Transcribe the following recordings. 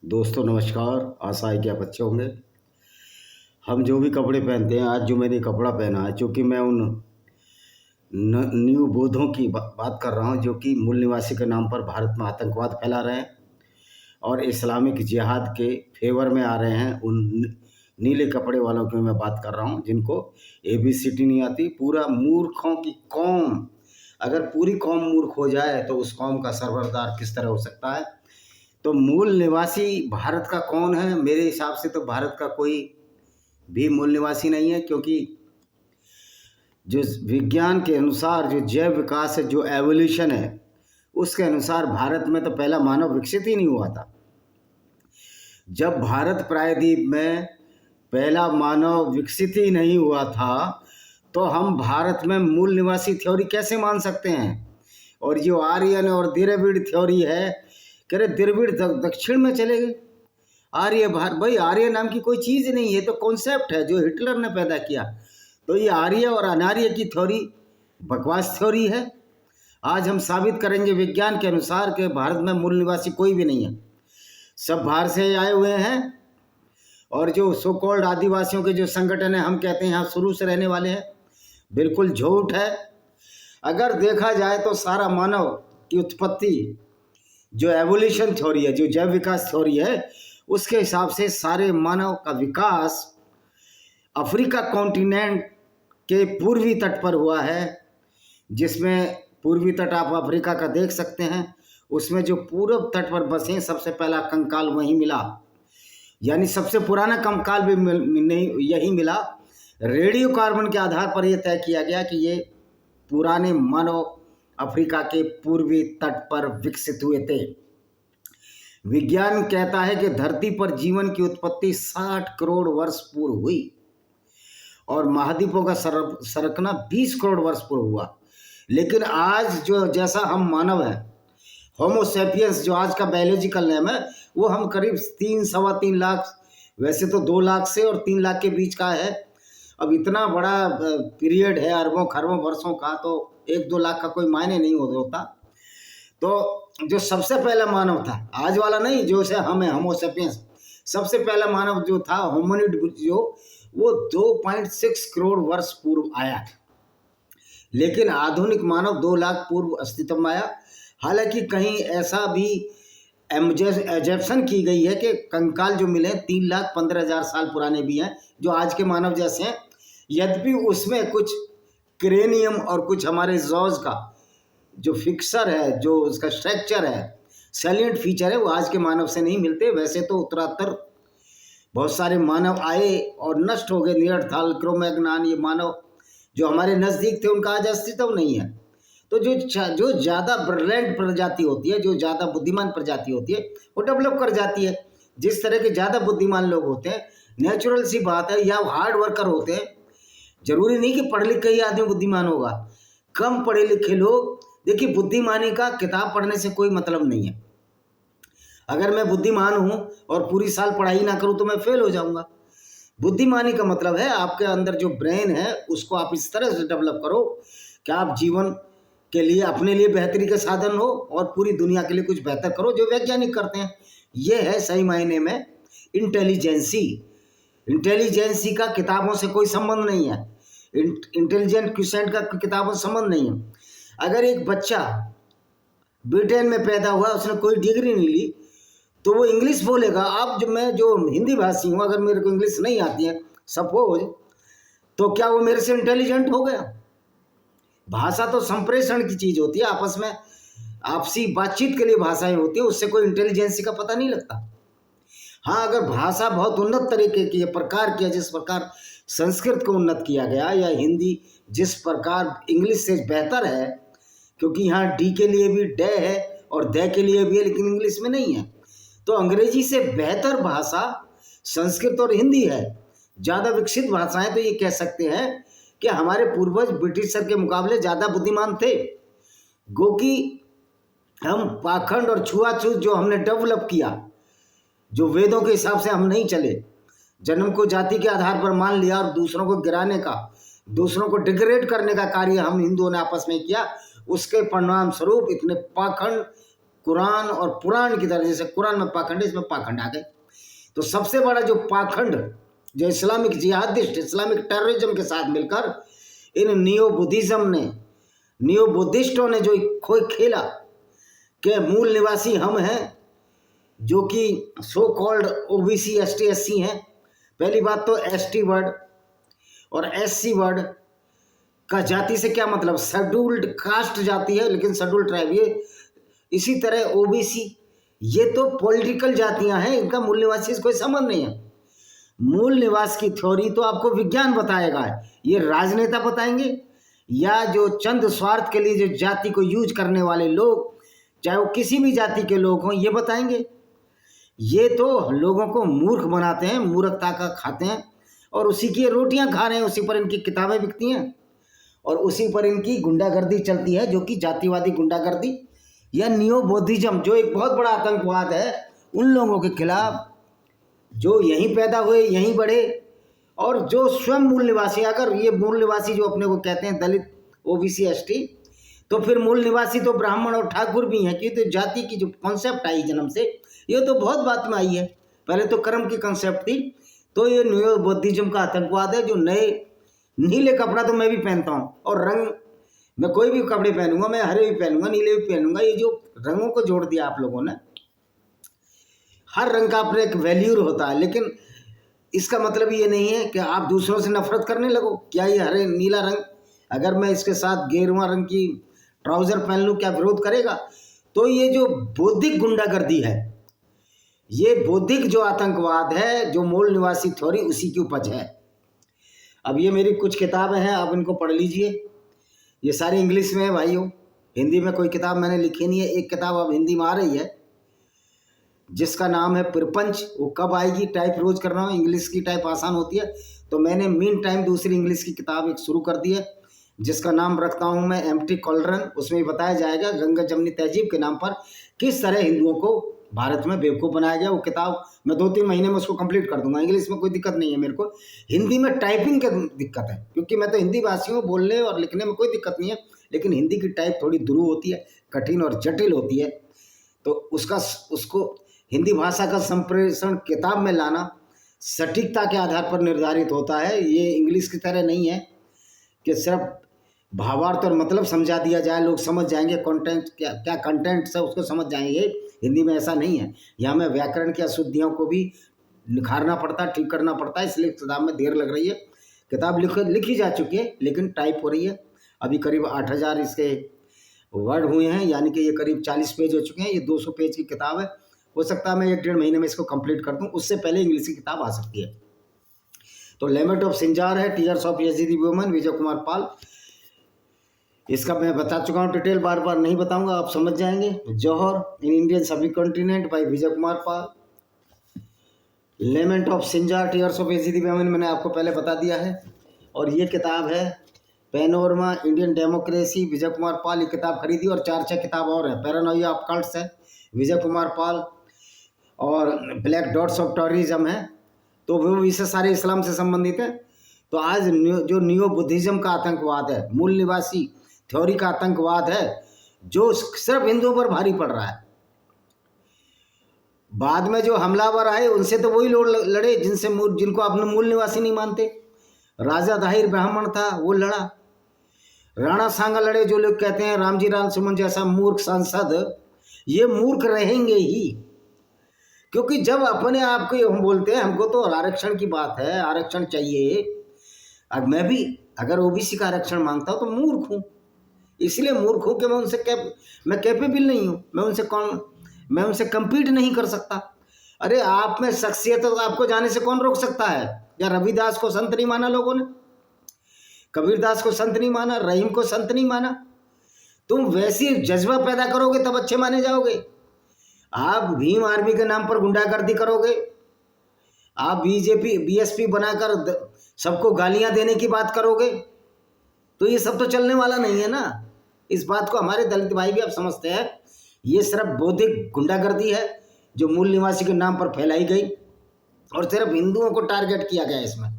दोस्तों नमस्कार। आशा है कि आप अच्छे होंगे। हम जो भी कपड़े पहनते हैं, आज जो मैंने कपड़ा पहना है, चूँकि मैं उन न्यू बोधों की बात कर रहा हूँ जो कि मूल निवासी के नाम पर भारत में आतंकवाद फैला रहे हैं और इस्लामिक जिहाद के फेवर में आ रहे हैं। उन नीले कपड़े वालों की मैं बात कर रहा हूँ जिनको ABCD नहीं आती। पूरा मूर्खों की कौम, अगर पूरी कौम मूर्ख हो जाए तो उस कौम का सरबराह किस तरह हो सकता है। तो मूल निवासी भारत का कौन है? मेरे हिसाब से तो भारत का कोई भी मूल निवासी नहीं है, क्योंकि जो विज्ञान के अनुसार जो जैव विकास है, जो एवोल्यूशन है, उसके अनुसार भारत में तो पहला मानव विकसित ही नहीं हुआ था। जब भारत प्रायद्वीप में पहला मानव विकसित ही नहीं हुआ था तो हम भारत में मूल निवासी थ्योरी कैसे मान सकते हैं? और जो आर्यन और द्रविड़ थ्योरी है, कह रहे द्रविड़ दक्षिण में चले गए, आर्य भारत। भाई आर्य नाम की कोई चीज़ नहीं है, तो कॉन्सेप्ट है जो हिटलर ने पैदा किया। तो ये आर्य और अनार्य की थ्योरी बकवास थ्योरी है। आज हम साबित करेंगे विज्ञान के अनुसार कि भारत में मूल निवासी कोई भी नहीं है, सब बाहर से आए हुए हैं। और जो सो कॉल्ड आदिवासियों के जो संगठन है, हम कहते हैं यहाँ शुरू से रहने वाले हैं, बिल्कुल झूठ है। अगर देखा जाए तो सारा मानव की उत्पत्ति जो एवोल्यूशन थ्योरी है, जो जैव विकास थ्योरी है, उसके हिसाब से सारे मानव का विकास अफ्रीका कॉन्टिनेंट के पूर्वी तट पर हुआ है। जिसमें पूर्वी तट आप अफ्रीका का देख सकते हैं, उसमें जो पूर्व तट पर बसे सबसे पहला कंकाल वहीं मिला, यानी सबसे पुराना कंकाल भी नहीं यही मिला। रेडियो कार्बन के आधार पर यह तय किया गया कि ये पुराने मानव अफ्रीका के पूर्वी तट पर विकसित हुए थे। विज्ञान कहता है कि धरती पर जीवन की उत्पत्ति 60 करोड़ वर्ष पूर्व हुई और महाद्वीपों का सरकना 20 करोड़ वर्ष पूर्व हुआ। लेकिन आज जो जैसा हम मानव है, होमो सेपियंस, जो आज का बायोलॉजिकल नेम है, वो हम करीब 3-3.25 लाख, वैसे तो 2 लाख से और 3 लाख के बीच का है। अब इतना बड़ा पीरियड है अरबों खरबों वर्षों का, तो 1-2 लाख का कोई मायने नहीं होता। तो जो सबसे पहला मानव था, आज वाला नहीं जो से हम है होमो सेपियंस, सबसे पहला मानव जो था होमिनिड, जो वो 2.6 करोड़ वर्ष पूर्व आया था। लेकिन आधुनिक मानव 2 लाख पूर्व अस्तित्व में आया। हालांकि कहीं ऐसा भी एजप्शन की गई है कि कंकाल जो मिले 3,15,000 साल पुराने भी हैं, जो आज के मानव जैसे हैं। यद्यपि उसमें कुछ क्रेनियम और कुछ हमारे जॉज का जो फिक्सर है, जो उसका स्ट्रक्चर है, सैलिएंट फीचर है, वो आज के मानव से नहीं मिलते। वैसे तो उत्तरातर बहुत सारे मानव आए और नष्ट हो गए, नियर्थाल, क्रोमैग्नान, ये मानव जो हमारे नज़दीक थे उनका आज अस्तित्व नहीं है। तो जो ज़्यादा ब्रिलियंट प्रजाति होती है, जो ज़्यादा बुद्धिमान प्रजाति होती है, वो डेवलप कर जाती है। जिस तरह के ज़्यादा बुद्धिमान लोग होते हैं, नेचुरल सी बात है, या हार्ड वर्कर होते हैं। जरूरी नहीं कि पढ़ लिख के ही आदमी बुद्धिमान होगा। कम पढ़े लिखे लोग, देखिए बुद्धिमानी का किताब पढ़ने से कोई मतलब नहीं है। अगर मैं बुद्धिमान हूँ और पूरी साल पढ़ाई ना करूँ तो मैं फेल हो जाऊँगा। बुद्धिमानी का मतलब है आपके अंदर जो ब्रेन है उसको आप इस तरह से डेवलप करो कि आप जीवन के लिए, अपने लिए बेहतरी का साधन हो और पूरी दुनिया के लिए कुछ बेहतर करो, जो वैज्ञानिक करते हैं। ये है सही मायने में इंटेलिजेंसी। इंटेलिजेंसी का किताबों से कोई संबंध नहीं है, इंटेलिजेंट क्वेश्चन का किताबों से संबंध नहीं है। अगर एक बच्चा ब्रिटेन में पैदा हुआ, उसने कोई डिग्री नहीं ली, तो वो इंग्लिश बोलेगा। अब जो मैं जो हिंदी भाषी हूँ, अगर मेरे को इंग्लिश नहीं आती है सपोज, तो क्या वो मेरे से इंटेलिजेंट हो गया? भाषा तो संप्रेषण की चीज़ होती है, आपस में आपसी बातचीत के लिए भाषाएं होती है, उससे कोई इंटेलिजेंसी का पता नहीं लगता। हाँ, अगर भाषा बहुत उन्नत तरीके की प्रकार की है, जिस प्रकार संस्कृत को उन्नत किया गया, या हिंदी जिस प्रकार इंग्लिश से बेहतर है, क्योंकि यहाँ डी के लिए भी डे है और दे के लिए भी है, लेकिन इंग्लिश में नहीं है। तो अंग्रेजी से बेहतर भाषा संस्कृत और हिंदी है, ज़्यादा विकसित भाषाएं। तो ये कह सकते हैं कि हमारे पूर्वज ब्रिटिशर के मुकाबले ज़्यादा बुद्धिमान थे। गो कि हम पाखंड और छुआछूत जो हमने डेवलप किया, जो वेदों के हिसाब से हम नहीं चले, जन्म को जाति के आधार पर मान लिया और दूसरों को गिराने का, दूसरों को डिग्रेड करने का कार्य हम हिंदुओं ने आपस में किया, उसके परिणाम स्वरूप इतने पाखंड कुरान और पुराण की तरह, जैसे कुरान में पाखंड है, इसमें पाखंड आ गए। तो सबसे बड़ा जो पाखंड जो इस्लामिक जिहादिस्ट, इस्लामिक टेररिज्म के साथ मिलकर इन नियो बुद्धिस्टों ने जो कोई खेला कि मूल निवासी हम हैं, जो कि so called OBC ST SC हैं। पहली बात तो एसटी वर्ड और एससी वर्ड का जाति से क्या मतलब, शेड्यूल्ड कास्ट जाति है, लेकिन शेड्यूल्ड ट्राइब। ये इसी तरह ओबीसी, ये तो पॉलिटिकल जातियां हैं, इनका मूल निवासी से कोई संबंध नहीं है। मूल निवास की थ्योरी तो आपको विज्ञान बताएगा, ये राजनेता बताएंगे, या जो चंद स्वार्थ के लिए जो जाति को यूज करने वाले लोग, चाहे वो किसी भी जाति के लोग हों, ये बताएंगे। ये तो लोगों को मूर्ख बनाते हैं, मूर्खता का खाते हैं, और उसी की रोटियां खा रहे हैं, उसी पर इनकी किताबें बिकती हैं, और उसी पर इनकी गुंडागर्दी चलती है, जो कि जातिवादी गुंडागर्दी या नियो बौद्धिज्म, जो एक बहुत बड़ा आतंकवाद है उन लोगों के खिलाफ जो यहीं पैदा हुए, यहीं बढ़े, और जो स्वयं मूल निवासी, अगर ये मूल निवासी जो अपने को कहते हैं दलित, ओबीसी, एसटी, तो फिर मूल निवासी तो ब्राह्मण और ठाकुर भी हैं, क्योंकि तो जाति की जो कॉन्सेप्ट आई जन्म से, ये तो बहुत बात में आई है। पहले तो कर्म की कॉन्सेप्ट थी, तो ये नियो बौद्धिज्म का आतंकवाद है। जो नए नीले कपड़ा तो मैं भी पहनता हूँ, और रंग मैं कोई भी कपड़े पहनूंगा, मैं हरे भी पहनूंगा, नीले भी पहनूंगा। ये जो रंगों को जोड़ दिया आप लोगों ने, हर रंग का अपना एक वैल्यू होता है, लेकिन इसका मतलब ये नहीं है कि आप दूसरों से नफरत करने लगो। क्या ये हरे नीला रंग, अगर मैं इसके साथ गेरुआ रंग की ट्राउजर पहन लूँ, क्या विरोध करेगा? तो ये जो बौद्धिक गुंडागर्दी है, ये बौद्धिक जो आतंकवाद है, जो मूल निवासी थ्योरी, उसी की उपज है। अब ये मेरी कुछ किताबें हैं, आप इनको पढ़ लीजिए। ये सारी इंग्लिश में है भाइयों, हिंदी में कोई किताब मैंने लिखी नहीं है। एक किताब अब हिंदी में आ रही है जिसका नाम है प्रपंच, वो कब आएगी, टाइप रोज कर रहा हूँ, इंग्लिश की टाइप आसान होती है, तो मैंने मीन टाइम दूसरी इंग्लिश की किताब एक शुरू कर दी है, जिसका नाम रखता हूँ मैं एम्प्टी कॉलरन। उसमें बताया जाएगा गंगा जमनी तहजीब के नाम पर किस तरह हिंदुओं को भारत में बेवकूफ़ बनाया गया। वो किताब मैं 2-3 महीने में उसको कंप्लीट कर दूंगा। इंग्लिश में कोई दिक्कत नहीं है मेरे को, हिंदी में टाइपिंग की दिक्कत है, क्योंकि मैं तो हिंदी भाषी हूँ, बोलने और लिखने में कोई दिक्कत नहीं है, लेकिन हिंदी की टाइप थोड़ी दुरूह होती है, कठिन और जटिल होती है। तो उसको हिंदी भाषा का संप्रेषण किताब में लाना सटीकता के आधार पर निर्धारित होता है। ये इंग्लिश की तरह नहीं है कि सिर्फ भावार्थ और मतलब समझा दिया जाए, लोग समझ जाएंगे, कंटेंट क्या कंटेंट है उसको समझ जाएंगे। हिंदी में ऐसा नहीं है, यहाँ में व्याकरण की अशुद्धियों को भी निखारना पड़ता है, ठीक करना पड़ता है, इसलिए किताब में देर लग रही है। किताब लिखी जा चुकी है, लेकिन टाइप हो रही है। अभी करीब 8000 इसके वर्ड हुए हैं, यानी कि ये करीब 40 पेज हो चुके हैं। ये 200 पेज की किताब है, हो सकता है मैं 1-1.5 महीने में इसको कंप्लीट कर दूं, उससे पहले इंग्लिश की किताब आ सकती है। तो लेमेंट ऑफ सिंजार है, टीयर्स ऑफ यजीदी वुमन, विजय कुमार पाल, इसका मैं बता चुका हूँ, डिटेल बार बार नहीं बताऊंगा, आप समझ जाएंगे। Jauhar in Indian subcontinent by Vijay Kumar Pal, lament of Sinjar, tears of Yazidi woman मैंने आपको पहले बता दिया है। और ये किताब है पैनोरमा इंडियन डेमोक्रेसी, विजय कुमार पाल, ये किताब खरीदी। और 4-6 किताब और है, पैरानोइया ऑफ कल्ट्स है, विजय कुमार पाल, और ब्लैक डॉट्स ऑफ टेररिज्म है, तो वो इससे सारे इस्लाम से संबंधित है। तो आज जो नियो बुद्धिज्म का आतंकवाद है, मूल निवासी थ्योरी का आतंकवाद है, जो सिर्फ हिंदुओं पर भारी पड़ रहा है। बाद में जो हमलावर आए उनसे तो वही लोग लड़े जिनको अपने मूल निवासी नहीं मानते। राजा दाहिर ब्राह्मण था, वो लड़ा। राणा सांगा लड़े, जो लोग कहते हैं रामजी राम सुमन जैसा मूर्ख सांसद, ये मूर्ख रहेंगे ही, क्योंकि जब अपने आप को हम बोलते हैं हमको तो आरक्षण की बात है, आरक्षण चाहिए। अब मैं भी अगर ओबीसी का आरक्षण मांगता हूँ तो मूर्ख हूँ, इसलिए मूर्ख हूँ कि मैं कैपेबल नहीं हूँ, मैं उनसे कम्पीट नहीं कर सकता। अरे आप में शख्सियत तो आपको जाने से कौन रोक सकता है? या रविदास को संत नहीं माना लोगों ने, कबीरदास को संत नहीं माना, रहीम को संत नहीं माना। तुम वैसी जज्बा पैदा करोगे तब अच्छे माने जाओगे। आप भीम आर्मी के नाम पर गुंडागर्दी करोगे, आप बीजेपी बीएसपी बनाकर सबको गालियां देने की बात करोगे, तो ये सब तो चलने वाला नहीं है ना। इस बात को हमारे दलित भाई भी अब समझते हैं। ये सिर्फ बौद्धिक गुंडागर्दी है जो मूल निवासी के नाम पर फैलाई गई, और सिर्फ हिंदुओं को टारगेट किया गया। इसमें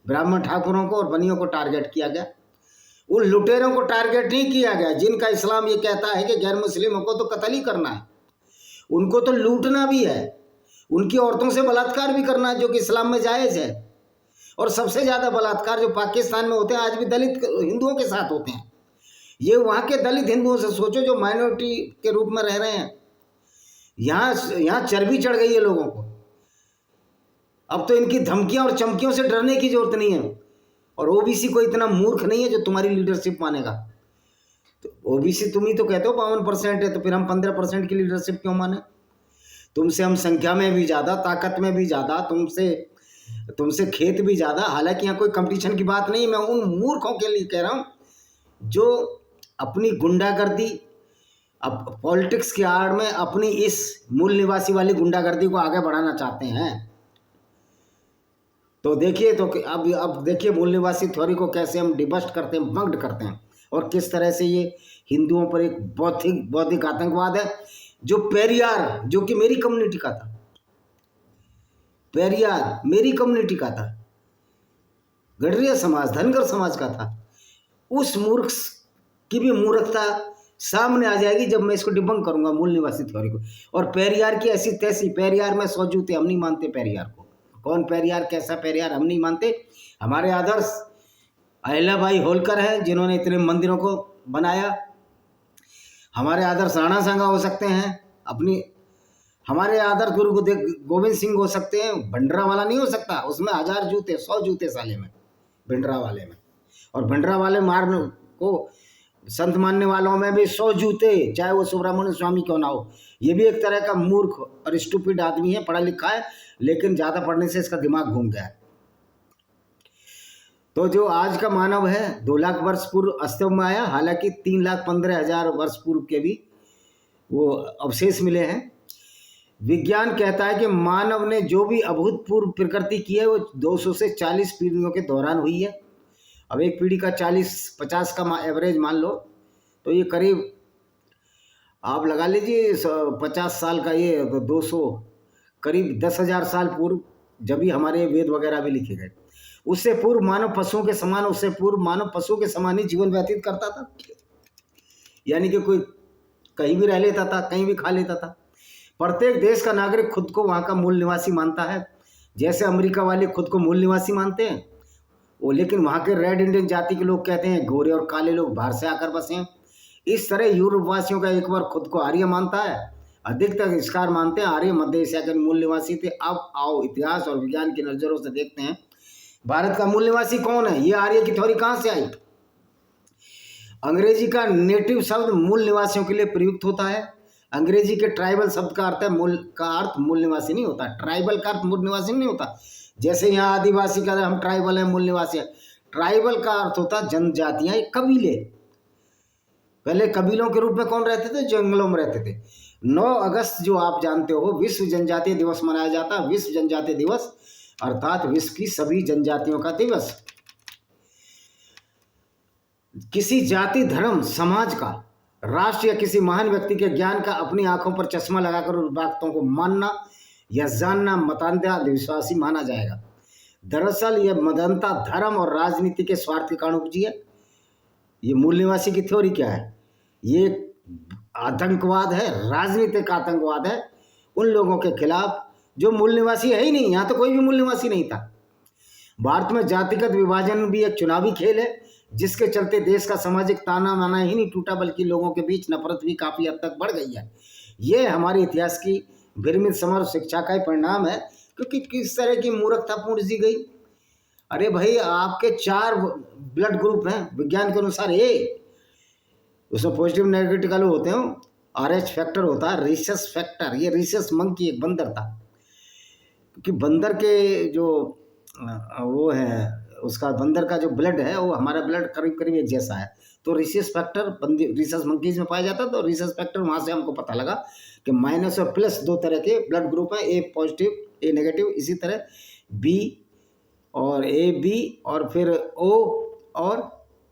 ब्राह्मण ठाकुरों को और बनियों को टारगेट किया गया, उन लुटेरों को टारगेट नहीं किया गया जिनका इस्लाम ये कहता है कि गैर मुस्लिमों को तो कत्ल ही करना है। उनको तो लूटना भी है, उनकी औरतों से बलात्कार भी करना है, जो कि इस्लाम में जायज़ है। और सबसे ज़्यादा बलात्कार जो पाकिस्तान में होते हैं, आज भी दलित हिंदुओं के साथ होते हैं। ये वहाँ के दलित हिंदुओं से सोचो जो माइनॉरिटी के रूप में रह रहे हैं। यहाँ चर्बी चढ़ गई है लोगों को। अब तो इनकी धमकियां और चमकियों से डरने की जरूरत नहीं है। और ओबीसी को इतना मूर्ख नहीं है जो तुम्हारी लीडरशिप मानेगा। तो ओबीसी तुम ही तो कहते हो 52% है, तो फिर हम 15% की लीडरशिप क्यों माने? तुमसे हम संख्या में भी ज़्यादा, ताकत में भी ज़्यादा, तुमसे खेत भी ज़्यादा। हालांकि यहाँ कोई कंपटीशन की बात नहीं, मैं उन मूर्खों के लिए कह रहा हूँ जो अपनी गुंडागर्दी, अब पॉलिटिक्स की आड़ में अपनी इस मूल निवासी वाली गुंडागर्दी को आगे बढ़ाना चाहते हैं। तो देखिए, तो अब देखिए मूल निवासी थ्योरी को कैसे हम डिबस्ट करते हैं, बंक्ड करते हैं, और किस तरह से ये हिंदुओं पर एक बौद्धिक आतंकवाद है। जो पेरियार, जो कि मेरी कम्युनिटी का था, पेरियार मेरी कम्युनिटी का था, गडरिया समाज, धनगर समाज का था, उस मूर्ख की भी मूर्खता सामने आ जाएगी जब मैं इसको डिबंक करूंगा मूल निवासी थ्योरी को। और पेरियार की ऐसी तैसी, पेरियार में 100 जूते, हम नहीं मानते पेरियार को। कौन पेरियार, कैसा पेरियार, हम नहीं मानते। हमारे आदर्श अहिल्याबाई होलकर हैं जिन्होंने इतने मंदिरों को बनाया। हमारे आदर्श राणा सांगा हो सकते हैं, हमारे आदर्श गुरु गोविंद सिंह हो सकते हैं। भंडरा वाला नहीं हो सकता, उसमें 1000 जूते, 100 जूते साले में, भिंडरा वाले में। और भिंडरा वाले मारने को संत मानने वालों में भी 100 जूते, चाहे वो सुब्रमण्य स्वामी क्यों ना हो। ये भी एक तरह का मूर्ख और स्टूपिड आदमी है, पढ़ा लिखा है, लेकिन ज़्यादा पढ़ने से इसका दिमाग घूम गया है। तो जो आज का मानव है 2 लाख वर्ष पूर्व अस्तित्व में आया, हालांकि 3,15,000 वर्ष पूर्व के भी वो अवशेष मिले हैं। विज्ञान कहता है कि मानव ने जो भी अभूतपूर्व प्रकृति की है वो 200 से 40 पीढ़ियों के दौरान हुई है। अब एक पीढ़ी का 40-50 का एवरेज मान लो, तो ये करीब आप लगा लीजिए 50 साल का, ये 200 करीब 10,000 साल पूर्व, जब भी हमारे वेद वगैरह भी लिखे गए। उससे पूर्व मानव पशुओं के समान, उससे पूर्व मानव पशुओं के समान ही जीवन व्यतीत करता था। यानी कि कोई कहीं भी रह लेता था, कहीं भी खा लेता था। प्रत्येक देश का नागरिक खुद को वहाँ का मूल निवासी मानता है। जैसे अमेरिका वाले खुद को मूल निवासी मानते हैं वो, लेकिन वहाँ के रेड इंडियन जाति के लोग कहते हैं गोरे और काले लोग बाहर से आकर बसे हैं। इस तरह यूरोप वासियों का एक बार खुद को आर्य मानता है, अधिकतर इसकार मानते हैं आर्य मध्य एशिया के मूल निवासी थे। अब आओ इतिहास और विज्ञान की नज़रों से देखते हैं भारत का मूल निवासी कौन है। ये आर्य की थ्योरी कहाँ से आई? अंग्रेजी का नेटिव शब्द मूल निवासियों के लिए प्रयुक्त होता है। अंग्रेजी के ट्राइबल शब्द का अर्थ है मूल निवासी नहीं होता। ट्राइबल का अर्थ मूल निवासी नहीं होता। जैसे यहाँ आदिवासी का हम ट्राइबल है, मूल निवासी है। ट्राइबल का अर्थ होता जनजातियाँ, कबीले। पहले कबीलों के रूप में कौन रहते थे? जंगलों में रहते थे। 9 अगस्त जो आप जानते हो विश्व जनजातीय दिवस मनाया जाता है। विश्व जनजातीय दिवस अर्थात विश्व की सभी जनजातियों का दिवस। किसी जाति, धर्म, समाज का, राष्ट्र या किसी महान व्यक्ति के ज्ञान का अपनी आंखों पर चश्मा लगाकर उन बातों को मानना या जानना मतांधविश्वासी माना जाएगा। दरअसल यह मदनता धर्म और राजनीति के स्वार्थ के कारण उपजी है। ये मूल निवासी की थ्योरी क्या है? ये आतंकवाद है, राजनीतिक आतंकवाद है उन लोगों के खिलाफ जो मूल निवासी है ही नहीं। यहाँ तो कोई भी मूल निवासी नहीं था। भारत में जातिगत विभाजन भी एक चुनावी खेल है, जिसके चलते देश का सामाजिक ताना माना ही नहीं टूटा, बल्कि लोगों के बीच नफरत भी काफ़ी हद तक बढ़ गई है। ये हमारे इतिहास की विरमित समर शिक्षा का ही परिणाम है, क्योंकि किस तरह की मूर्खता पूर्ण दी गई। अरे भाई, आपके 4 ब्लड ग्रुप हैं विज्ञान के अनुसार। उसमें पॉजिटिव नेगेटिव होते हैं। RH फैक्टर होता है, रिसस फैक्टर। ये रिसस मंकी एक बंदर था, क्योंकि बंदर के जो वो है, उसका बंदर का जो ब्लड है वो हमारा ब्लड करीब करीब एक जैसा है। तो रिसस फैक्टर रिसस मंकीज में पाया जाता है। तो रिसस फैक्टर वहाँ से हमको पता लगा कि माइनस और प्लस 2 तरह के ब्लड ग्रुप हैं, A पॉजिटिव A नेगेटिव। इसी तरह B और AB और फिर O और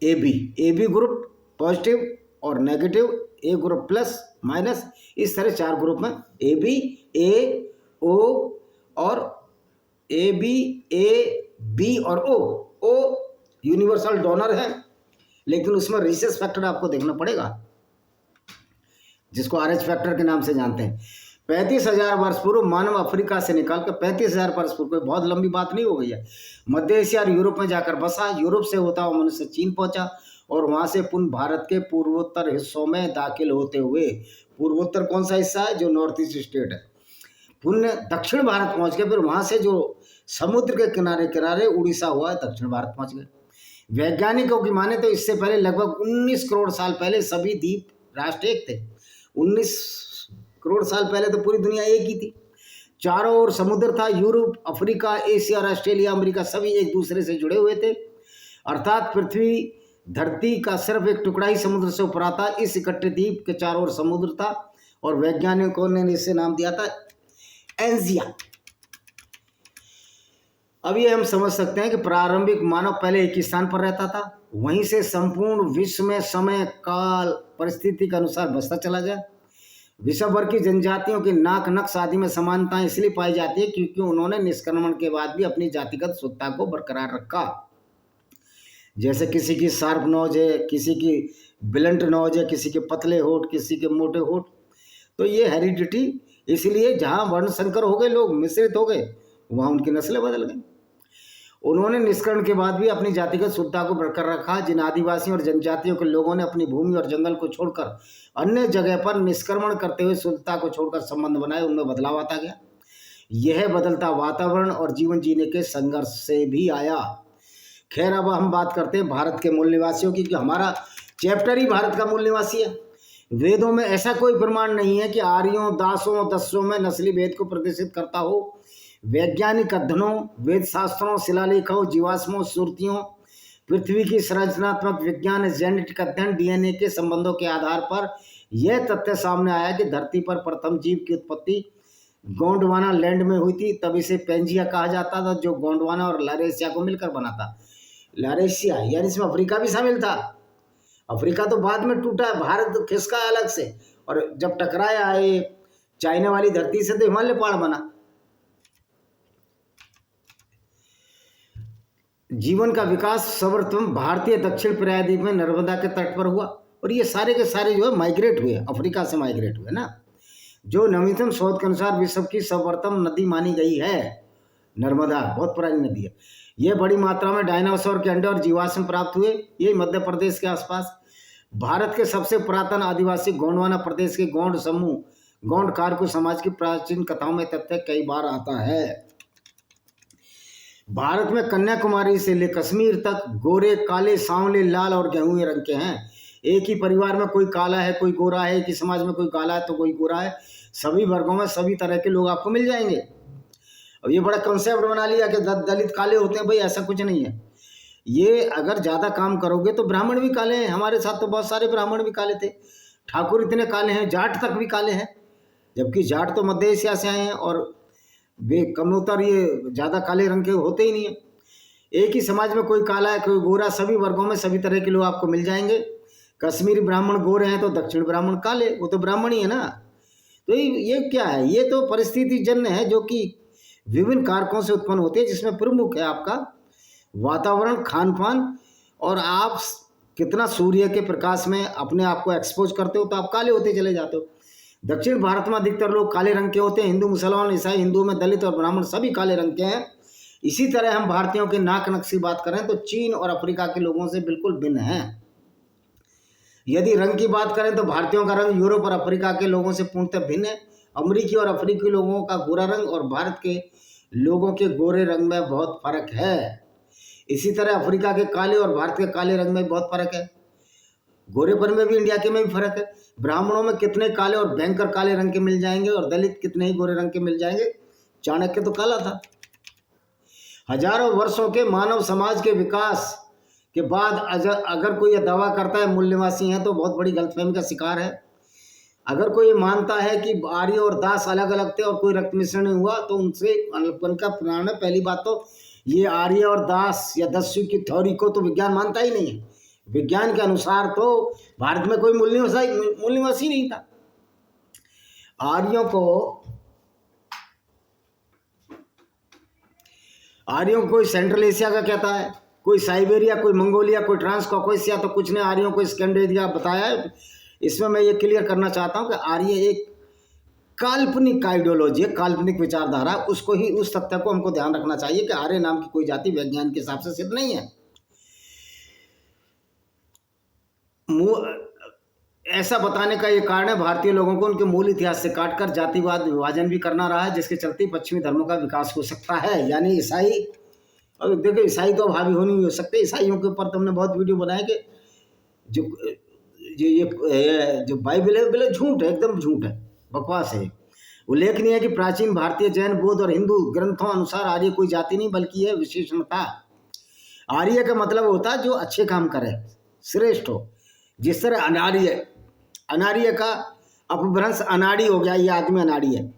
AB ग्रुप पॉजिटिव और negative, A group plus minus, इस तरह 4 ग्रुप में AB, A, O और AB, A, B और O यूनिवर्सल डोनर है, लेकिन उसमें रिसस फैक्टर आपको देखना पड़ेगा, जिसको RH फैक्टर के नाम से जानते हैं। 35,000 वर्ष पूर्व मानव अफ्रीका से निकालकर 35,000 वर्ष पूर्व, कोई बहुत लंबी बात नहीं हो गई है। मध्य एशिया और यूरोप में जाकर बसा। यूरोप से होता हुआ मनुष्य चीन पहुंचा और वहां से पुनः भारत के पूर्वोत्तर हिस्सों में दाखिल होते हुए, पूर्वोत्तर कौन सा हिस्सा है? जो नॉर्थ ईस्ट स्टेट है, पुनः दक्षिण भारत पहुंच गए। फिर वहां से जो समुद्र के किनारे किनारे उड़ीसा हुआ है, दक्षिण भारत पहुंच गए। वैज्ञानिकों की माने तो इससे पहले लगभग 19 करोड़ साल पहले सभी द्वीप राष्ट्र एक थे। 19 करोड़ साल पहले तो पूरी दुनिया एक ही थी। चारों ओर समुद्र था। यूरोप, अफ्रीका, एशिया और ऑस्ट्रेलिया, अमेरिका सभी एक दूसरे से जुड़े हुए थे। अर्थात पृथ्वी धरती का सिर्फ एक टुकड़ा ही समुद्र से ऊपर था। इस इकट्ठे द्वीप के चारों ओर समुद्र था और वैज्ञानिकों ने इसे नाम दिया था एंजिया। अब ये हम समझ सकते हैं कि प्रारंभिक मानव पहले एक ही स्थान पर रहता था, वहीं से संपूर्ण विश्व में समय काल परिस्थिति के अनुसार बसता चला गया। विश्व भर की जनजातियों की नाक नक्श आदि में समानताएं इसलिए पाई जाती है क्योंकि उन्होंने निष्क्रमण के बाद भी अपनी जातिगत शुद्धता को बरकरार रखा। जैसे किसी की शार्प नोज है, किसी की ब्लंट नोज है, किसी के पतले होठ, किसी के मोटे होठ। तो ये हेरिडिटी, इसलिए जहाँ वर्ण संकर हो गए, लोग मिश्रित हो गए, वहाँ उनकी नस्लें बदल गई। उन्होंने निष्करण के बाद भी अपनी जातिगत शुद्धता को बरकरार रखा। जिन आदिवासियों और जनजातियों के लोगों ने अपनी भूमि और जंगल को छोड़कर अन्य जगह पर निष्क्रमण करते हुए शुद्धता को छोड़कर संबंध बनाए, उनमें बदलाव आता गया। यह बदलता वातावरण और जीवन जीने के संघर्ष से भी आया। खैर, अब हम बात करते हैं भारत के मूल निवासियों की, कि हमारा चैप्टर ही भारत का मूल निवासी है। वेदों में ऐसा कोई प्रमाण नहीं है कि आर्यों, दासों, दस्यों में नस्ली भेद को प्रदर्शित करता हो। वैज्ञानिक अध्ययनों, वेद शास्त्रों, शिलालेखों, जीवाश्मों, श्रुतियों, पृथ्वी की संरचनात्मक विज्ञान, जेनेटिक अध्ययन, डीएनए के संबंधों के आधार पर यह तथ्य सामने आया कि धरती पर प्रथम जीव की उत्पत्ति गोंडवाना लैंड में हुई थी। तब इसे पेंजिया कहा जाता था, जो गोंडवाना और लारेशिया को मिलकर बना था। लारेशिया यानी इसमें अफ्रीका भी शामिल था। अफ्रीका तो बाद में टूटा, भारत खिसका अलग से, और जब टकराया ये चाइना वाली धरती से तो हिमालय पहाड़ बना। जीवन का विकास सर्वप्रथम भारतीय दक्षिण प्रायद्वीप में नर्मदा के तट पर हुआ, और ये सारे के सारे जो है माइग्रेट हुए, अफ्रीका से माइग्रेट हुए ना। जो नवीनतम शोध के अनुसार विश्व की सर्वप्रथम नदी मानी गई है नर्मदा, बहुत पुरानी नदी है। ये बड़ी मात्रा में डायनासोर के अंडे और जीवाश्म प्राप्त हुए, ये मध्य प्रदेश के आसपास। भारत के सबसे पुरातन आदिवासी गोंडवाना प्रदेश के गोंड समूह, गोंड कारकू समाज की प्राचीन कथाओं में तथ्य कई बार आता है। भारत में कन्याकुमारी से ले कश्मीर तक गोरे, काले, सांवले, लाल और गेहूं रंग के हैं। एक ही परिवार में कोई काला है, कोई गोरा है, एक ही समाज में कोई काला है तो कोई गोरा है। सभी वर्गों में सभी तरह के लोग आपको मिल जाएंगे। अब ये बड़ा कंसेप्ट बना लिया कि दलित काले होते हैं, भाई ऐसा कुछ नहीं है। ये अगर ज़्यादा काम करोगे तो ब्राह्मण भी काले हैं। हमारे साथ तो बहुत सारे ब्राह्मण भी काले थे, ठाकुर इतने काले हैं, जाट तक भी काले हैं, जबकि जाट तो मध्य एशिया से आए हैं और वे कमोतर ये ज़्यादा काले रंग के होते ही नहीं है। एक ही समाज में कोई काला है, कोई गोरा, सभी वर्गों में सभी तरह के लोग आपको मिल जाएंगे। कश्मीरी ब्राह्मण गोरे हैं तो दक्षिण ब्राह्मण काले, वो तो ब्राह्मण ही है ना। तो ये क्या है? ये तो परिस्थिति जन्य है जो कि विभिन्न कारकों से उत्पन्न होती है, जिसमें प्रमुख है आपका वातावरण, खान पान, और आप कितना सूर्य के प्रकाश में अपने आप को एक्सपोज करते हो तो आप काले होते चले जाते हो। दक्षिण भारत में अधिकतर लोग काले रंग के होते हैं। हिंदू, मुसलमान, ईसाई, हिंदुओं में दलित और ब्राह्मण सभी काले रंग के हैं। इसी तरह हम भारतीयों के नाक नक्श की बात करें तो चीन और अफ्रीका के लोगों से बिल्कुल भिन्न हैं। यदि रंग की बात करें तो भारतीयों का रंग यूरोप और अफ्रीका के लोगों से पूर्णतः भिन्न है। अमरीकी और अफ्रीकी लोगों का गोरा रंग और भारत के लोगों के गोरे रंग में बहुत फर्क है। इसी तरह अफ्रीका के काले और भारत के काले रंग में बहुत फर्क है। गोरेपन में भी इंडिया के में भी फर्क है। ब्राह्मणों में कितने काले और भयंकर काले रंग के मिल जाएंगे और दलित कितने ही गोरे रंग के मिल जाएंगे। चाणक्य तो काला था। हजारों वर्षों के मानव समाज के विकास के बाद अगर कोई यह दावा करता है मूल निवासी हैं तो बहुत बड़ी गलतफहमी का शिकार है। अगर कोई मानता है कि आर्य और दास अलग अलग थे और कोई रक्त मिश्रण नहीं हुआ तो उनसे उनका प्रमाण है। पहली बात तो ये आर्य और दास या दस्यु की थ्योरी को तो विज्ञान मानता ही नहीं है। विज्ञान के अनुसार तो भारत में कोई मूल निवासी नहीं था। आर्यों को कोई सेंट्रल एशिया का कहता है, कोई साइबेरिया, कोई मंगोलिया, कोई ट्रांस कॉकेशिया, तो कुछ ने आर्यों को स्कैंडिनेविया बताया है। इसमें मैं ये क्लियर करना चाहता हूँ कि आर्य एक काल्पनिक आइडियोलॉजी है, काल्पनिक विचारधारा, उसको ही, उस तथ्य को हमको ध्यान रखना चाहिए कि आर्य नाम की कोई जाति विज्ञान के हिसाब से सिद्ध नहीं है। ऐसा बताने का ये कारण है, भारतीय लोगों को उनके मूल इतिहास से काटकर जातिवाद विभाजन भी करना रहा है, जिसके चलते पश्चिमी धर्मों का विकास हो सकता है। यानी ईसाई, अब देखो ईसाई तो हावी हो नहीं हो सकते, ईसाइयों के ऊपर तुमने बहुत वीडियो बनाए कि जो बाइबल है बिल्कुल झूठ है, एकदम झूठ है, बकवास है। उल्लेखनीय है कि प्राचीन भारतीय, जैन, बौद्ध और हिंदू ग्रंथों अनुसार आर्य कोई जाति नहीं बल्कि यह विशेषणता। आर्य का मतलब होता है जो अच्छे काम करे, श्रेष्ठ हो। जिस तरह अनार्य, अनार्य का अपभ्रंश अनाड़ी हो गया, ये आदमी अनाड़ी है।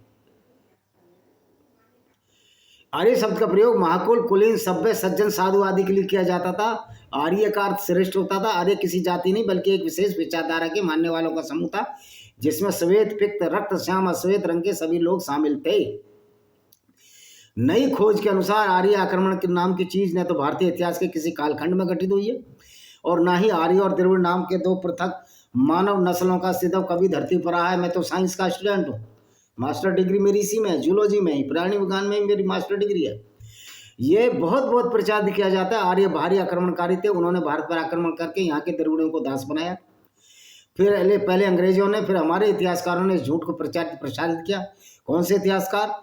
आर्य शब्द का प्रयोग महाकुल, कुलीन, सभ्य, सज्जन, साधु आदि के लिए किया जाता था। आर्य का अर्थ श्रेष्ठ होता था। आर्य किसी जाति नहीं बल्कि एक विशेष विचारधारा के मानने वालों का समूह था, जिसमें श्वेत, पित्त, रक्त, श्याम, अश्वेत रंग के सभी लोग शामिल थे। नई खोज के अनुसार आर्य आक्रमण के नाम की चीज न तो भारतीय इतिहास के किसी कालखंड में घटित हुई है और ना ही आर्य और द्रविड़ नाम के दो पृथक मानव नस्लों का अस्तित्व कभी धरती पर आया है। मैं तो साइंस का स्टूडेंट हूँ, मास्टर डिग्री मेरी इसी में है, जूलॉजी में ही, प्राणी विज्ञान में ही मेरी मास्टर डिग्री है। ये बहुत प्रचार किया जाता है। आर्य भारी आक्रमणकारी थे, उन्होंने भारत पर आक्रमण करके यहाँ के द्रविड़ों को दास बनाया। फिर पहले अंग्रेजों ने, फिर हमारे इतिहासकारों ने इस झूठ को प्रचारित किया। कौन से इतिहासकार?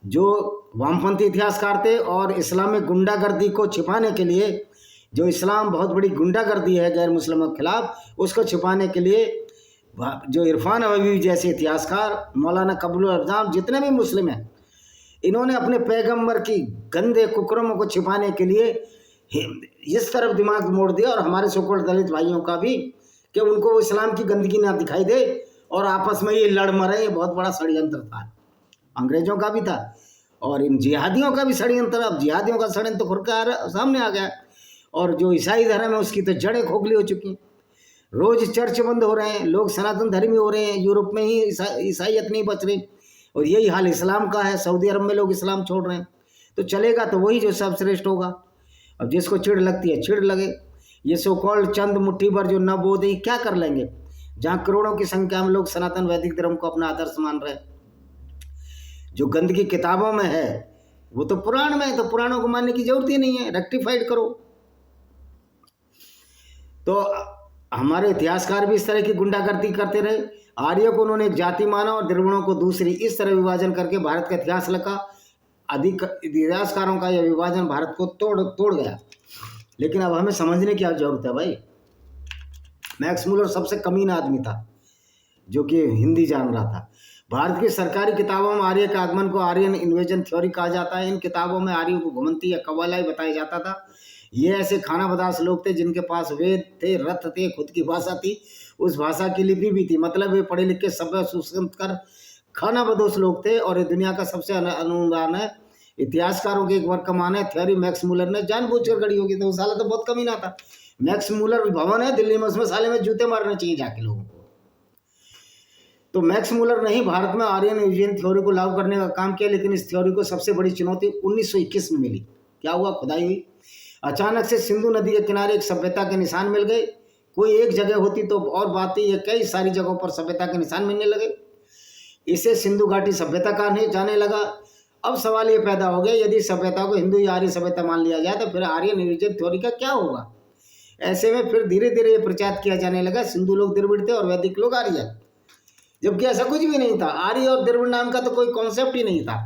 जो वामपंथी इतिहासकार थे और इस्लामिक गुंडागर्दी को छिपाने के लिए, जो इस्लाम बहुत बड़ी गुंडागर्दी है गैर मुस्लिमों के खिलाफ, उसको छिपाने के लिए जो इरफान अवी जैसे इतिहासकार, मौलाना कबूल अफजाम, जितने भी मुस्लिम हैं, इन्होंने अपने पैगंबर की गंदे कुकर्मों को छिपाने के लिए इस तरफ दिमाग मोड़ दिया, और हमारे सोकोल्ड दलित भाइयों का भी, कि उनको इस्लाम की गंदगी ना दिखाई दे और आपस में ये लड़ मरे। ये बहुत बड़ा षड्यंत्र था, अंग्रेजों का भी था और इन जिहादियों का भी षड्यंत्र। अब जिहादियों का षड्यंत्र खुद का सामने आ गया, और जो ईसाई धर्म है उसकी तो जड़ें खोखली हो चुकी हैं। रोज चर्च बंद हो रहे हैं, लोग सनातन धर्मी हो रहे हैं, यूरोप में ही ईसाइयत नहीं बच रही, और यही हाल इस्लाम का है। सऊदी अरब में लोग इस्लाम छोड़ रहे हैं, तो चलेगा तो वही जो सर्वश्रेष्ठ होगा। अब जिसको चिढ़ लगती है चिढ़ लगे। ये सो कॉल्ड चंद मुट्ठी भर जो न बोध है, क्या कर लेंगे, जहाँ करोड़ों की संख्या में लोग सनातन वैदिक धर्म को अपना आदर्श मान रहे हैं। जो गंदगी किताबों में है वो तो पुराण में है, तो पुराणों को मानने की जरूरत ही नहीं है, रेक्टिफाइड करो। तो हमारे इतिहासकार भी इस तरह की गुंडागर्दी करते रहे। आर्यों को उन्होंने एक जाति माना और द्रविड़ों को दूसरी, इस तरह विभाजन करके भारत का इतिहास लिखा। अधिक इतिहासकारों का यह विभाजन भारत को तोड़ गया। लेकिन अब हमें समझने की जरूरत है भाई। मैक्स मूलर सबसे कमीना आदमी था जो कि हिंदी जान रहा था। भारत की सरकारी किताबों में आर्य के आगमन को आर्यन इन्वेजन थ्योरी कहा जाता है। इन किताबों में आर्यों को घुमंती या कव्वालाई बताया जाता था। ये ऐसे खाना बदास लोग थे जिनके पास वेद थे, रथ थे, खुद की भाषा थी, उस भाषा की लिपि भी थी। मतलब वे पढ़े लिखे सभ्य सुसंस्कृत खाना बदोश लोग थे। और ये दुनिया का सबसे अनुदान है। इतिहासकारों के एक वर्ग का मान है, थ्योरी मैक्स मूलर ने जानबूझकर गढ़ी होगी। तो साला तो बहुत कमीना था। मैक्स मूलर भवन है दिल्ली में, उसमें साले में जूते मारने चाहिए जाके लोगों को। तो मैक्स मूलर ने ही भारत में आर्यन इन्वेजन थ्योरी को लागू करने का काम किया। लेकिन इस थ्योरी को सबसे बड़ी चुनौती 1921 में मिली। क्या हुआ? खुदाई हुई। अचानक से सिंधु नदी के किनारे एक सभ्यता के निशान मिल गए। कोई एक जगह होती तो और बात ही, ये कई सारी जगहों पर सभ्यता के निशान मिलने लगे। इसे सिंधु घाटी सभ्यता कहा जाने लगा। अब सवाल ये पैदा हो गया, यदि सभ्यता को हिंदू या आर्य सभ्यता मान लिया जाए तो फिर आर्यन इन्वेजन थ्योरी का क्या होगा? ऐसे में फिर धीरे धीरे ये प्रचार किया जाने लगा, सिंधु लोग द्रविड़ थे और वैदिक लोग आर्य, जबकि ऐसा कुछ भी नहीं था। आर्य और द्रविड़ नाम का तो कोई कॉन्सेप्ट ही नहीं था।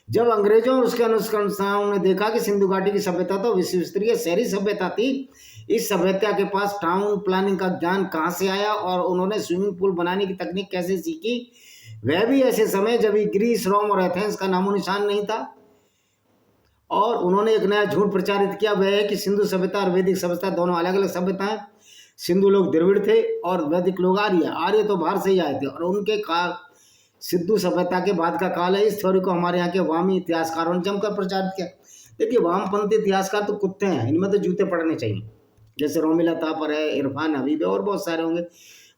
जब अंग्रेजों और उसके अनुष्कर्ताओं ने देखा कि सिंधु घाटी की सभ्यता तो विश्व स्तरीय शहरी सभ्यता थी, इस सभ्यता के पास टाउन प्लानिंग का ज्ञान कहाँ से आया और उन्होंने स्विमिंग पूल बनाने की तकनीक कैसे सीखी, वह भी ऐसे समय जब ग्रीस, रोम और एथेंस का नामो निशान नहीं था। और उन्होंने एक नया झूठ प्रचारित किया, वह है कि सिंधु सभ्यता और वैदिक सभ्यता दोनों अलग अलग सभ्यताएं। सिंधु लोग द्रविड़ थे और वैदिक लोग आर्य। आर्य तो बाहर से ही आए थे और उनके काल सिंधु सभ्यता के बाद का काल है। इस थ्योरी को हमारे यहाँ के वामी इतिहासकारों ने जमकर प्रचारित किया। देखिए, वामपंथी इतिहासकार तो कुत्ते हैं, इनमें तो जूते पड़ने चाहिए। जैसे रोमिला तापर है, इरफान हबीब है और बहुत सारे होंगे।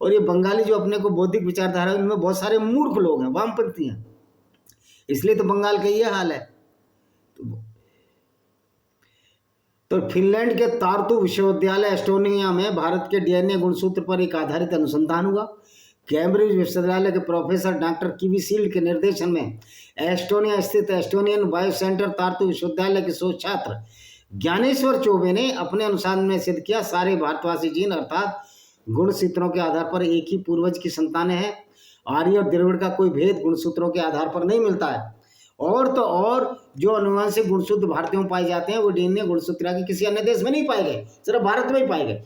और ये बंगाली जो अपने को बौद्धिक विचारधारा है, इनमें बहुत सारे मूर्ख लोग हैं, वामपंथी हैं। इसलिए तो बंगाल का ये हाल है। तो फिनलैंड के तार्तु विश्वविद्यालय एस्टोनिया में भारत के डीएनए गुणसूत्र पर एक आधारित अनुसंधान हुआ। कैम्ब्रिज विश्वविद्यालय के प्रोफेसर डॉक्टर कीवी सील्ड के निर्देशन में एस्टोनिया स्थित एस्टोनियन बायो सेंटर तार्तु विश्वविद्यालय के शोध छात्र ज्ञानेश्वर चौबे ने अपने अनुसंधान में सिद्ध किया सारे भारतवासी जीन अर्थात गुणसूत्रों के आधार पर एक ही पूर्वज की संतानें हैं। आर्य और द्रविड़ का कोई भेद गुणसूत्रों के आधार पर नहीं मिलता है। और तो और जो अनुवांशिक गुणसूत्र भारतीयों में पाए जाते हैं वो डीएनए गुणसूत्र के किसी अन्य देश में नहीं पाए गए, सिर्फ भारत में ही पाए गए।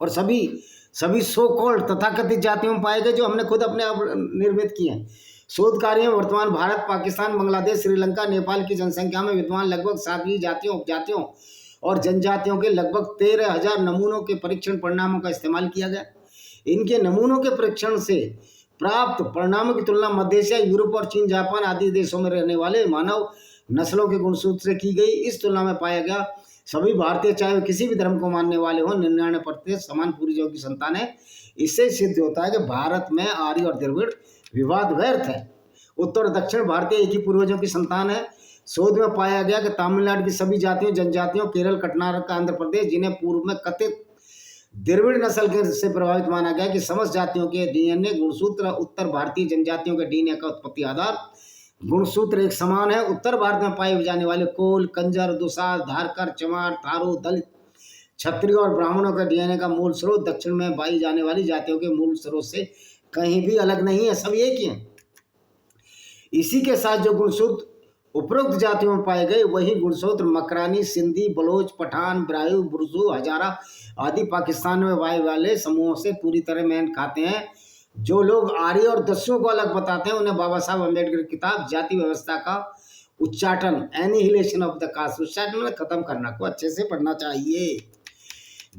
और सभी सो कॉल्ड तथाकथित जातियों में पाए गए जो हमने खुद अपने आप निर्मित किए हैं। शोधकार्यों में वर्तमान भारत, पाकिस्तान, बांग्लादेश, श्रीलंका, नेपाल की जनसंख्या में विद्यमान लगभग सभी जातियों, उपजातियों और जनजातियों के लगभग 13,000 नमूनों के परीक्षण परिणामों का इस्तेमाल किया गया। इनके नमूनों के परीक्षण से प्राप्त परिणामों की तुलना मध्य एशिया, यूरोप और चीन, जापान आदि देशों में रहने वाले मानव नस्लों के गुणसूत्र से की गई। इस तुलना में पाया गया सभी भारतीय, चाहे वे किसी भी धर्म को मानने वाले हों, 99% समान पूर्वजों की संतान है। इससे सिद्ध होता है कि भारत में आर्य और द्रविड़ विवाद व्यर्थ है। उत्तर और दक्षिण भारतीय एक ही पूर्वजों की संतान है। शोध में पाया गया कि तमिलनाडु की सभी जातियों, जनजातियों, केरल, कर्नाटक, आंध्र प्रदेश, जिन्हें पूर्व में कथित द्रविड़ नस्ल के से प्रभावित माना गया कि समस्त जातियों के डीएनए गुणसूत्र उत्तर भारतीय जनजातियों के डीएनए का उत्पत्ति आधार गुणसूत्र एक समान है। उत्तर भारत में पाए जाने वाले कोल, कंजर, दुसाल, धारकर, चमार, थारू, दलित, क्षत्रिय और ब्राह्मणों के डीएनए का मूल स्रोत दक्षिण में पाई जाने वाली जातियों के मूल स्रोत से कहीं भी अलग नहीं है, सब एक ही है। इसी के साथ जो गुणसूत्र उपरोक्त जातियों में पाए गए वही गुणसूत्र मकरानी, सिंधी, बलोच, पठान, ब्राह्यू, बुर्जू, हजारा आदि पाकिस्तान में वाय वाले समूहों से पूरी तरह मेल खाते हैं। जो लोग आर्य और दस्युओं को अलग बताते हैं उन्हें बाबा साहब अम्बेडकर की किताब जाति व्यवस्था का उच्चाटन, एनिहिलेशन ऑफ द कास्ट, उच्चाटन में खत्म करना को अच्छे से पढ़ना चाहिए।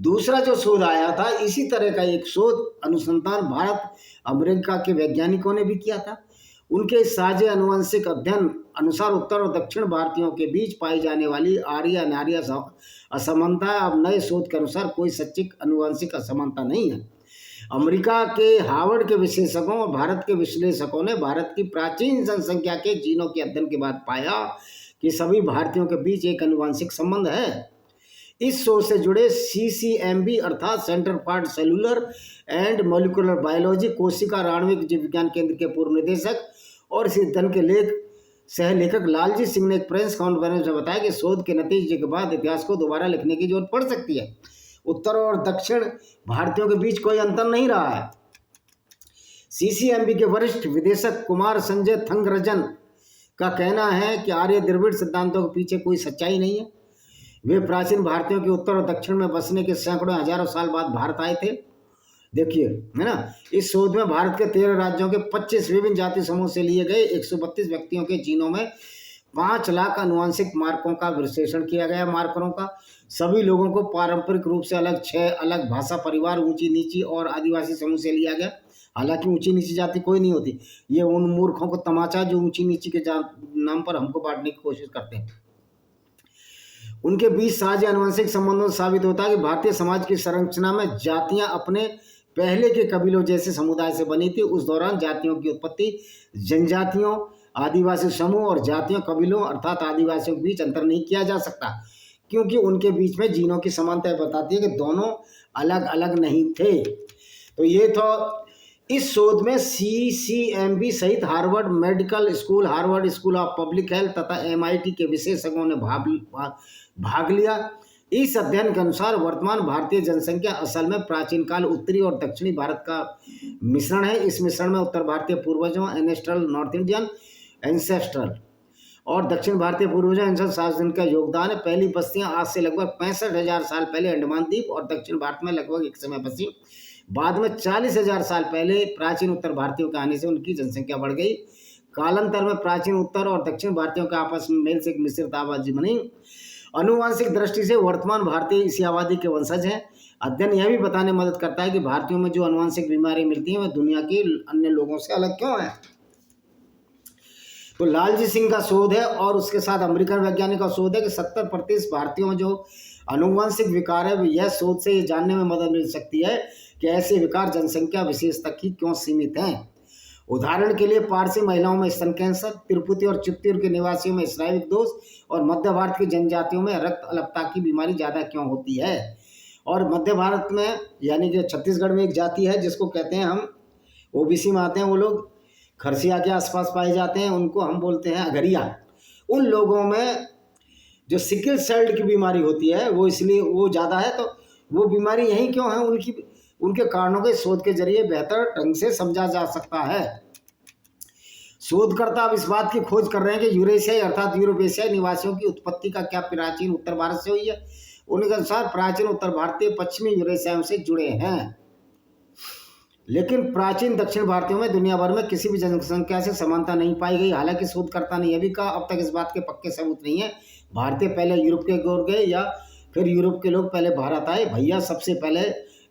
दूसरा जो शोध आया था, इसी तरह का एक शोध अनुसंधान भारत अमेरिका के वैज्ञानिकों ने भी किया था। उनके साझे अनुवांशिक अध्ययन अनुसार उत्तर और दक्षिण भारतीयों के बीच पाई जाने वाली आर्य अनार्य असमानता अब नए शोध के अनुसार कोई सच्ची अनुवांशिक असमानता नहीं है। अमेरिका के हार्वर्ड के विशेषज्ञों और भारत के विश्लेषकों ने भारत की प्राचीन जनसंख्या के जीनों के अध्ययन के बाद पाया कि सभी भारतीयों के बीच एक अनुवांशिक संबंध है। इस शोध से जुड़े CCMB अर्थात centre for cellular and molecular biology, कोशिका आणविक जीव विज्ञान केंद्र के पूर्व निदेशक और इस अध्ययन के सह लेखक लालजी सिंह ने एक प्रेस कॉन्फ्रेंस में बताया कि शोध के नतीजे के बाद इतिहास को दोबारा लिखने की जरूरत पड़ सकती है। उत्तर और दक्षिण भारतीयों के बीच कोई अंतर नहीं रहा है। CCMB के वरिष्ठ विदेशक कुमार संजय थंगरजन का कहना है कि आर्य द्रविड़ सिद्धांतों के पीछे कोई सच्चाई नहीं है। वे प्राचीन भारतीयों के उत्तर और दक्षिण में बसने के सैकड़ों हजारों साल बाद भारत आए थे। देखिए, है ना, इस शोध में भारत के 13 राज्यों के 25 विभिन्न जाति समूह से लिए गए 132 व्यक्तियों के जीनों में 5 लाख अनुवांशिक मार्कों का विश्लेषण किया गया। मार्करों का सभी लोगों को पारंपरिक रूप से अलग 6 अलग भाषा परिवार, ऊंची नीची और आदिवासी समूह से लिया गया। हालांकि ऊंची नीची जाति कोई नहीं होती, ये उन मूर्खों को तमाचा जो ऊंची नीची के नाम पर हमको बांटने की कोशिश करते हैं। उनके बीच साझे अनुवंशिक संबंधों से साबित होता है कि भारतीय समाज की संरचना में जातियां अपने पहले के कबीलों जैसे समुदाय से बनी थी। उस दौरान जातियों की उत्पत्ति जनजातियों, आदिवासी समूह और जातियों, कबीलों अर्थात आदिवासियों के बीच अंतर नहीं किया जा सकता, क्योंकि उनके बीच में जीनों की समानता बताती है कि दोनों अलग अलग नहीं थे। तो ये तो इस शोध में CCMB सहित Harvard medical school, Harvard school of public health तथा MIT के विशेषज्ञों ने भाग लिया। इस अध्ययन के अनुसार वर्तमान भारतीय जनसंख्या असल में प्राचीन काल उत्तरी और दक्षिणी भारत का मिश्रण है। इस मिश्रण में उत्तर भारतीय पूर्वजों एनेस्ट्रल नॉर्थ इंडियन एंसेस्ट्रल और दक्षिण भारतीय पूर्वजों एंसेस्ट्रल का योगदान है। पहली बस्तियां आज से लगभग 65,000 साल पहले अंडमान द्वीप और दक्षिण भारत में लगभग एक समय बसी। बाद में 40,000 साल पहले प्राचीन उत्तर भारतीयों के आने से उनकी जनसंख्या बढ़ गई। कालांतर में प्राचीन उत्तर और दक्षिण भारतीयों का आपस में मेल से एक मिश्रित आबादी बनी। अनुवांशिक दृष्टि से वर्तमान भारतीय इसी आबादी के वंशज हैं। अध्ययन यह भी बताने में मदद करता है कि भारतीयों में जो अनुवांशिक बीमारी मिलती हैं वह दुनिया के अन्य लोगों से अलग क्यों है। तो लालजी सिंह का शोध है और उसके साथ अमेरिकन वैज्ञानिक का शोध है कि 70% भारतीयों में जो अनुवांशिक विकार है, यह शोध से ये जानने में मदद मिल सकती है कि ऐसे विकार जनसंख्या विशेष तक ही क्यों सीमित हैं। उदाहरण के लिए पारसी महिलाओं में स्तन कैंसर, तिरुपति और चित्तूर के निवासियों में स्नायुविक दोष और मध्य भारत की जनजातियों में रक्त अल्पता की बीमारी ज़्यादा क्यों होती है। और मध्य भारत में यानी कि छत्तीसगढ़ में एक जाति है जिसको कहते हैं हम ओबीसी में आते हैं वो लोग, खरसिया के आसपास पाए जाते हैं, उनको हम बोलते हैं अगरिया। उन लोगों में जो सिकल सेल्ड की बीमारी होती है वो इसलिए वो ज़्यादा है। तो वो बीमारी यही क्यों है, उनके कारणों के शोध के जरिए बेहतर ढंग से समझा जा सकता है। शोधकर्ता अब इस बात की खोज कर रहे हैं कि यूरेशियाई अर्थात यूरोप एशियाई निवासियों की उत्पत्ति का क्या प्राचीन उत्तर भारत से हुई है। उनके अनुसार प्राचीन उत्तर भारतीय पश्चिमी यूरेशियाओं से जुड़े हैं, लेकिन प्राचीन दक्षिण भारतीयों में दुनिया भर में किसी भी जनसंख्या से समानता नहीं पाई गई। हालांकि शोधकर्ता ने यह भी कहा अब तक इस बात के पक्के सबूत नहीं है भारतीय पहले यूरोप के ओर गए या फिर यूरोप के लोग पहले भारत आए। भैया सबसे पहले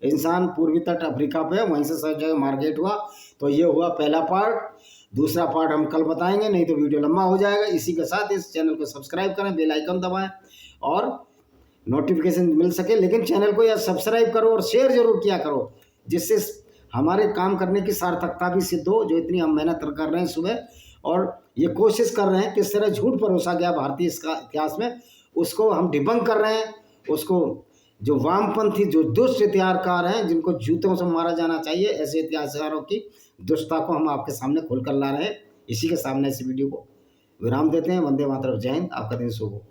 इंसान पूर्वी तट अफ्रीका पे, वहीं से सब जगह मार्केट हुआ। तो ये हुआ पहला पार्ट। दूसरा पार्ट हम कल बताएंगे, नहीं तो वीडियो लंबा हो जाएगा। इसी के साथ इस चैनल को सब्सक्राइब करें, बेल आइकन दबाएं और नोटिफिकेशन मिल सके। लेकिन चैनल को या सब्सक्राइब करो और शेयर जरूर किया करो, जिससे हमारे काम करने की सार्थकता भी सिद्ध हो। जो इतनी हम मेहनत कर रहे हैं सुबह, और ये कोशिश कर रहे हैं किस तरह झूठ परोसा गया भारतीय इतिहास में, उसको हम डिबंक कर रहे हैं। उसको जो वामपंथी जो दुष्ट इतिहासकार हैं, जिनको जूतों से मारा जाना चाहिए, ऐसे इतिहासकारों की दुष्टता को हम आपके सामने खोल कर ला रहे हैं। इसी के सामने इस वीडियो को विराम देते हैं। वंदे मातरम, जय हिंद, आपका दिन शुभ हो।